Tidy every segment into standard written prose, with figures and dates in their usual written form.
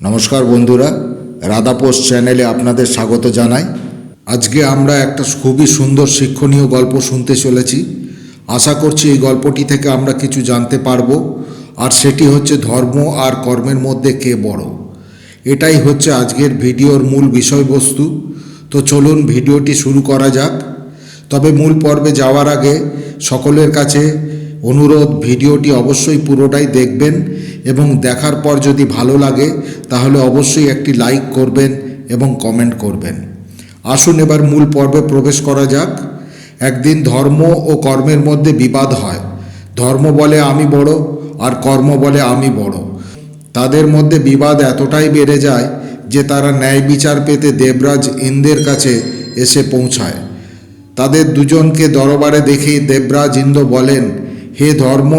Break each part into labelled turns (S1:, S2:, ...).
S1: নমস্কার বন্ধুরা, রাধাপোষ চ্যানেলে আপনাদের স্বাগত জানাই। আজকে আমরা একটা খুবই সুন্দর শিক্ষণীয় গল্প শুনতে চলেছি। আশা করছি এই গল্পটি থেকে আমরা কিছু জানতে পারবো, আর সেটি হচ্ছে ধর্ম আর কর্মের মধ্যে কে বড়। এটাই হচ্ছে আজকের ভিডিওর মূল বিষয়বস্তু। তো চলুন ভিডিওটি শুরু করা যাক। তবে মূল পর্বে যাওয়ার আগে সকলের কাছে অনুরোধ, ভিডিওটি অবশ্যই পুরোটাই দেখবেন এবং দেখার পর যদি ভালো লাগে তাহলে অবশ্যই একটি লাইক করবেন এবং কমেন্ট করবেন। আসুন এবার মূল পর্বে প্রবেশ করা যাক। একদিন ধর্ম ও কর্মের মধ্যে বিবাদ হয়। ধর্ম বলে আমি বড় আর কর্ম বলে আমি বড়। তাদের মধ্যে বিবাদ এতটাই বেড়ে যায় যে তারা ন্যায় বিচার পেতে দেবরাজ ইন্দ্রের কাছে এসে পৌঁছায়। তাদের দুজনকে দরবারে দেখে দেবরাজ ইন্দ্র বলেন, হে ধর্ম,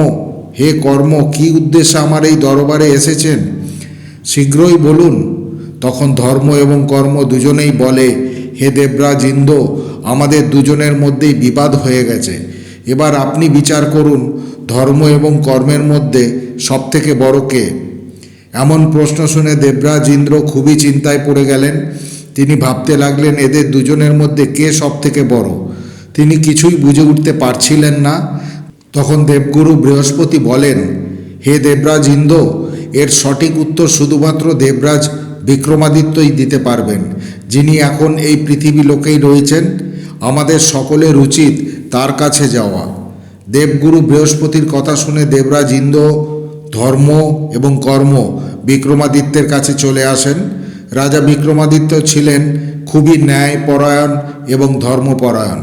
S1: হে কর্ম, কি উদ্দেশ্যে আমার এই দরবারে এসেছেন? শীঘ্রই বলুন। তখন ধর্ম এবং কর্ম দুজনেই বলে, হে দেবরাজ ইন্দ্র, আমাদের দুজনের মধ্যেই বিবাদ হয়ে গেছে। এবার আপনি বিচার করুন, ধর্ম এবং কর্মের মধ্যে সবথেকে বড় কে? এমন প্রশ্ন শুনে দেবরাজ ইন্দ্র খুবই চিন্তায় পড়ে গেলেন। তিনি ভাবতে লাগলেন এদের দুজনের মধ্যে কে সবথেকে বড়। তিনি কিছুই বুঝে উঠতে পারছিলেন না। তখন দেবগুরু বৃহস্পতি বলেন, হে দেবরাজ ইন্দ্র, এর সঠিক উত্তর শুধুমাত্র দেবরাজ বিক্রমাদিত্যই দিতে পারবেন, যিনি এখন এই পৃথিবী লোকেই রয়েছেন। আমাদের সকলের উচিত তার কাছে যাওয়া। দেবগুরু বৃহস্পতির কথা শুনে দেবরাজ ইন্দ্র ধর্ম এবং কর্ম বিক্রমাদিত্যের কাছে চলে আসেন। রাজা বিক্রমাদিত্য ছিলেন খুবই ন্যায়পরায়ণ এবং ধর্মপরায়ণ।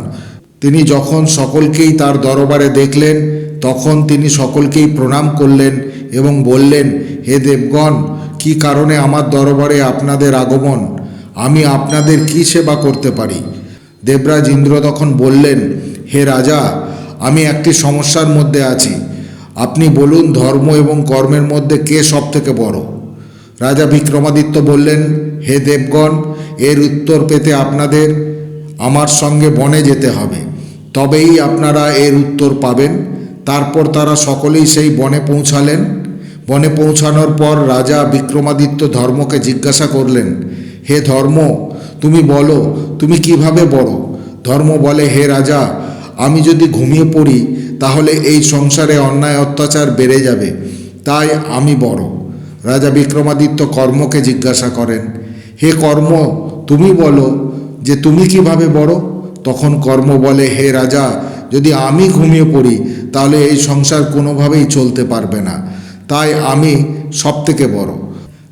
S1: তিনি যখন সকলকেই তার দরবারে দেখলেন তখন তিনি সকলকেই প্রণাম করলেন এবং বললেন, হে দেবগণ, কি কারণে আমার দরবারে আপনাদের আগমন? আমি আপনাদের কি সেবা করতে পারি? দেবরাজ ইন্দ্র তখন বললেন, হে রাজা, আমি একটি সমস্যার মধ্যে আছি। আপনি বলুন, ধর্ম এবং কর্মের মধ্যে কে সবথেকে বড়? রাজা বিক্রমাদিত্য বললেন, হে দেবগণ, এর উত্তর পেতে আপনাদের আমার সঙ্গে বনে যেতে হবে, তবেই আপনারা এর উত্তর পাবেন। তারপর তারা সকলেই সেই বনে পৌঁছালেন। বনে পৌঁছানোর পর রাজা বিক্রমাদিত্য ধর্মকে জিজ্ঞাসা করলেন, হে ধর্ম, তুমি বলো, তুমি কিভাবে বড়? ধর্ম বলে, হে রাজা, আমি যদি ঘুমিয়ে পড়ি তাহলে এই সংসারে অন্যায় অত্যাচার বেড়ে যাবে, তাই আমি বড়। রাজা বিক্রমাদিত্য কর্মকে জিজ্ঞাসা করেন, হে কর্ম, তুমি বলো যে তুমি কিভাবে বড়? তখন কর্ম বলে, হে রাজা, যদি আমি ঘুমিয়ে পড়ি তাহলে এই সংসার কোনোভাবেই চলতে পারবে না, তাই আমি সবথেকে বড়।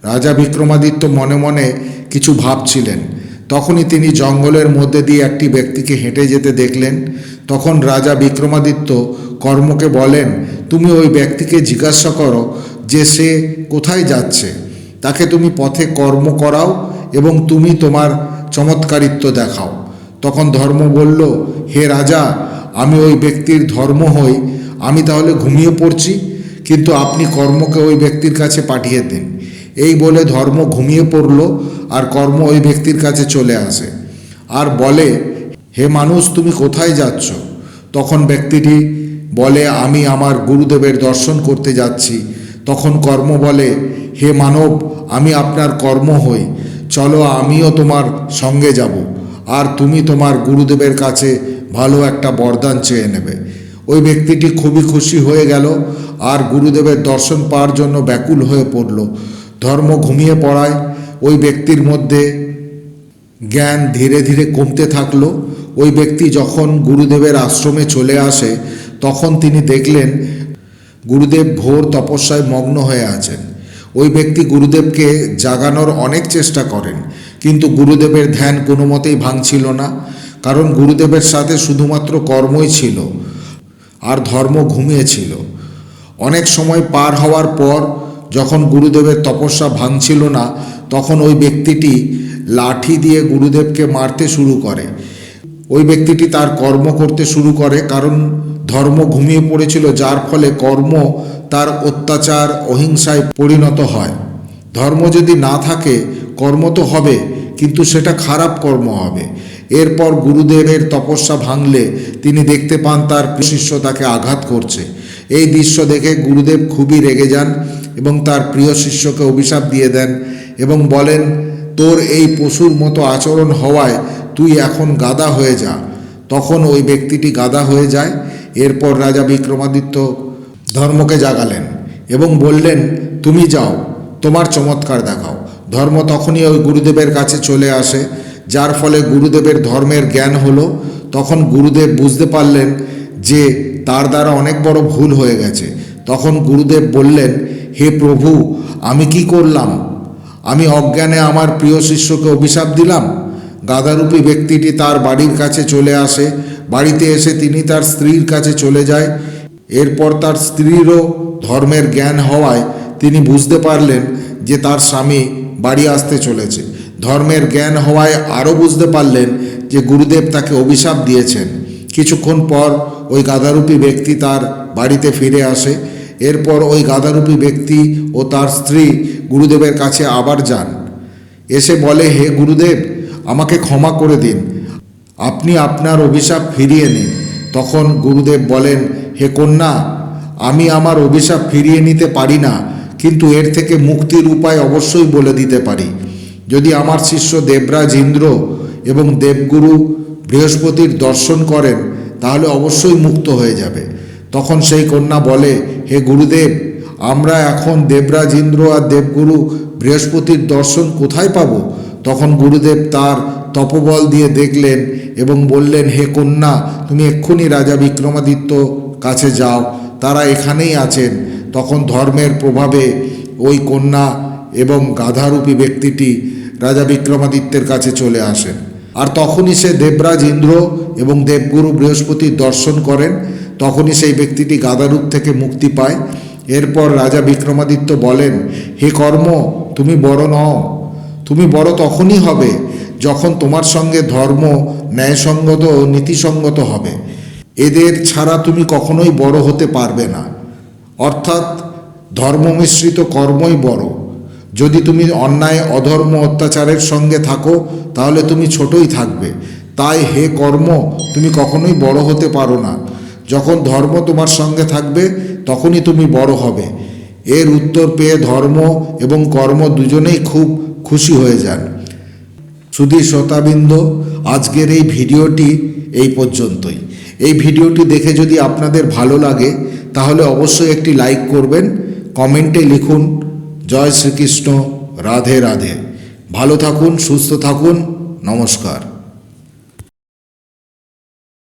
S1: রাজা বিক্রমাদিত্য মনে মনে কিছু ভাবছিলেন। তখনই তিনি জঙ্গলের মধ্যে দিয়ে একটি ব্যক্তিকে হেঁটে যেতে দেখলেন। তখন রাজা বিক্রমাদিত্য কর্মকে বলেন, তুমি ওই ব্যক্তিকে জিজ্ঞাসা করো যে সে কোথায় যাচ্ছে। তাকে তুমি পথে কর্ম করাও এবং তুমি তোমার চমৎকারিত্ব দেখাও। তখন ধর্ম বলল, হে রাজা, আমি ওই ব্যক্তির ধর্ম হই, আমি তাহলে ঘুমিয়ে পড়ছি, কিন্তু আপনি কর্মকে ওই ব্যক্তির কাছে পাঠিয়ে দিন। এই বলে ধর্ম ঘুমিয়ে পড়ল আর কর্ম ওই ব্যক্তির কাছে চলে আসে আর বলে, হে মানুষ, তুমি কোথায় যাচ্ছ? তখন ব্যক্তিটি বলে, আমি আমার গুরুদেবের দর্শন করতে যাচ্ছি। তখন কর্ম বলে, হে মানব, আমি আপনার কর্ম হই, চলো আমিও তোমার সঙ্গে যাব, আর তুমি তোমার গুরুদেবের কাছে ভালো একটা বরদান চেয়ে নেবে। ওই ব্যক্তিটি খুবই খুশি হয়ে গেল আর গুরুদেবের দর্শন পাওয়ার জন্য ব্যাকুল হয়ে পড়ল। ধর্ম ঘুমিয়ে পড়ায় ওই ব্যক্তির মধ্যে জ্ঞান ধীরে ধীরে কমতে থাকলো। ওই ব্যক্তি যখন গুরুদেবের আশ্রমে চলে আসে তখন তিনি দেখলেন গুরুদেব ঘোর তপস্যায় মগ্ন হয়ে আছেন। ওই ব্যক্তি গুরুদেবকে জাগানোর অনেক চেষ্টা করেন, কিন্তু গুরুদেবের ধ্যান কোনো মতেই ভাঙছিল না, কারণ গুরুদেবের সাথে শুধুমাত্র কর্মই ছিল আর ধর্ম ঘুমিয়েছিল। অনেক সময় পার হওয়ার পর যখন গুরুদেবের তপস্যা ভাঙছিল না তখন ওই ব্যক্তিটি লাঠি দিয়ে গুরুদেবকে মারতে শুরু করে। ওই ব্যক্তিটি তার কর্ম করতে শুরু করে, কারণ ধর্ম ঘুমিয়ে পড়েছিল, যার ফলে কর্ম তার অত্যাচার অহিংসায় পরিণত হয়। ধর্ম যদি না থাকে কর্ম তো হবে, কিন্তু সেটা খারাপ কর্ম হবে। এরপর গুরুদেবের তপস্যা ভাঙলে তিনি দেখতে পান তার শিষ্য তাকে আঘাত করছে। এই দৃশ্য দেখে গুরুদেব খুবই রেগে যান এবং তার প্রিয় শিষ্যকে অভিশাপ দিয়ে দেন, এবং বলেন, তোর এই পশুর মতো আচরণ হওয়ায় তুই এখন গাধা হয়ে যা। তখন ওই ব্যক্তিটি গাধা হয়ে যায়। এরপর রাজা বিক্রমাদিত্য ধর্মকে জাগালেন এবং বললেন, তুমি যাও, তোমার চমৎকার দেখাও। ধর্ম তখনই ওই গুরুদেবের কাছে চলে আসে, যার ফলে গুরুদেবের ধর্মের জ্ঞান হলো। তখন গুরুদেব বুঝতে পারলেন যে তার দ্বারা অনেক বড় ভুল হয়ে গেছে। তখন গুরুদেব বললেন, হে প্রভু, আমি কি করলাম? আমি অজ্ঞানে আমার প্রিয় শিষ্যকে অভিশাপ দিলাম। গাধারূপী ব্যক্তিটি তার বাড়ির কাছে চলে আসে। বাড়িতে এসে তিনি তার স্ত্রীর কাছে চলে যায়। এরপর তার স্ত্রীরও ধর্মের জ্ঞান হওয়ায় তিনি বুঝতে পারলেন যে তার স্বামী বাড়ি আসতে চলেছে। ধর্মের জ্ঞান হওয়ায় আরও বুঝতে পারলেন যে গুরুদেব তাকে অভিশাপ দিয়েছেন। কিছুক্ষণ পর ওই গাধারূপী ব্যক্তি তার বাড়িতে ফিরে আসে। এরপর ওই গাধারূপী ব্যক্তি ও তার স্ত্রী গুরুদেবের কাছে আবার যান। এসে বলে, হে গুরুদেব, আমাকে ক্ষমা করে দিন, আপনি আপনার অভিশাপ ফিরিয়ে নিন। তখন গুরুদেব বলেন, হে কন্যা, আমি আমার অভিশাপ ফিরিয়ে নিতে পারি না, কিন্তু এর থেকে মুক্তির উপায় অবশ্যই বলে দিতে পারি। যদি আমার শিষ্য দেবরাজ ইন্দ্র এবং দেবগুরু বৃহস্পতির দর্শন করেন তাহলে অবশ্যই মুক্ত হয়ে যাবে। তখন সেই কন্যা বলে, হে গুরুদেব, আমরা এখন দেবরাজ ইন্দ্র আর দেবগুরু বৃহস্পতির দর্শন কোথায় পাব? তখন গুরুদেব তার তপবল দিয়ে দেখলেন এবং বললেন, হে কন্যা, তুমি এক্ষুনি রাজা বিক্রমাদিত্য কাছে যাও, তারা এখানেই আছেন। তখন ধর্মের প্রভাবে ওই কন্যা এবং গাধারূপী ব্যক্তিটি রাজা বিক্রমাদিত্যের কাছে চলে আসেন। আর তখনই সে দেবরাজ ইন্দ্র এবং দেবগুরু বৃহস্পতির দর্শন করেন। তখনই সেই ব্যক্তিটি গাধারূপ থেকে মুক্তি পায়। এরপর রাজা বিক্রমাদিত্য বলেন, হে কর্ম, তুমি বড় নও। তুমি বড় তখনই হবে যখন তোমার সঙ্গে ধর্ম ন্যায়সঙ্গত ও নীতিসঙ্গত হবে। এদের ছাড়া তুমি কখনোই বড় হতে পারবে না। অর্থাৎ ধর্মমিশ্রিত কর্মই বড়। যদি তুমি অন্যায়, অধর্ম, অত্যাচারের সঙ্গে থাকো তাহলে তুমি ছোটই থাকবে। তাই হে কর্ম, তুমি কখনোই বড় হতে পারো না। যখন ধর্ম তোমার সঙ্গে থাকবে তখনই তুমি বড় হবে। এর উত্তর পেয়ে ধর্ম এবং কর্ম দুজনেই খুব খুশি হয়ে যান। সুধী শ্রোতাবৃন্দ, আজকের এই ভিডিওটি এই পর্যন্তই। এই ভিডিওটি দেখে যদি আপনাদের ভালো লাগে তাহলে অবশ্যই একটি লাইক করবেন, কমেন্টে লিখুন জয় শ্রীকৃষ্ণ, রাধে রাধে। ভালো থাকুন, সুস্থ থাকুন, নমস্কার।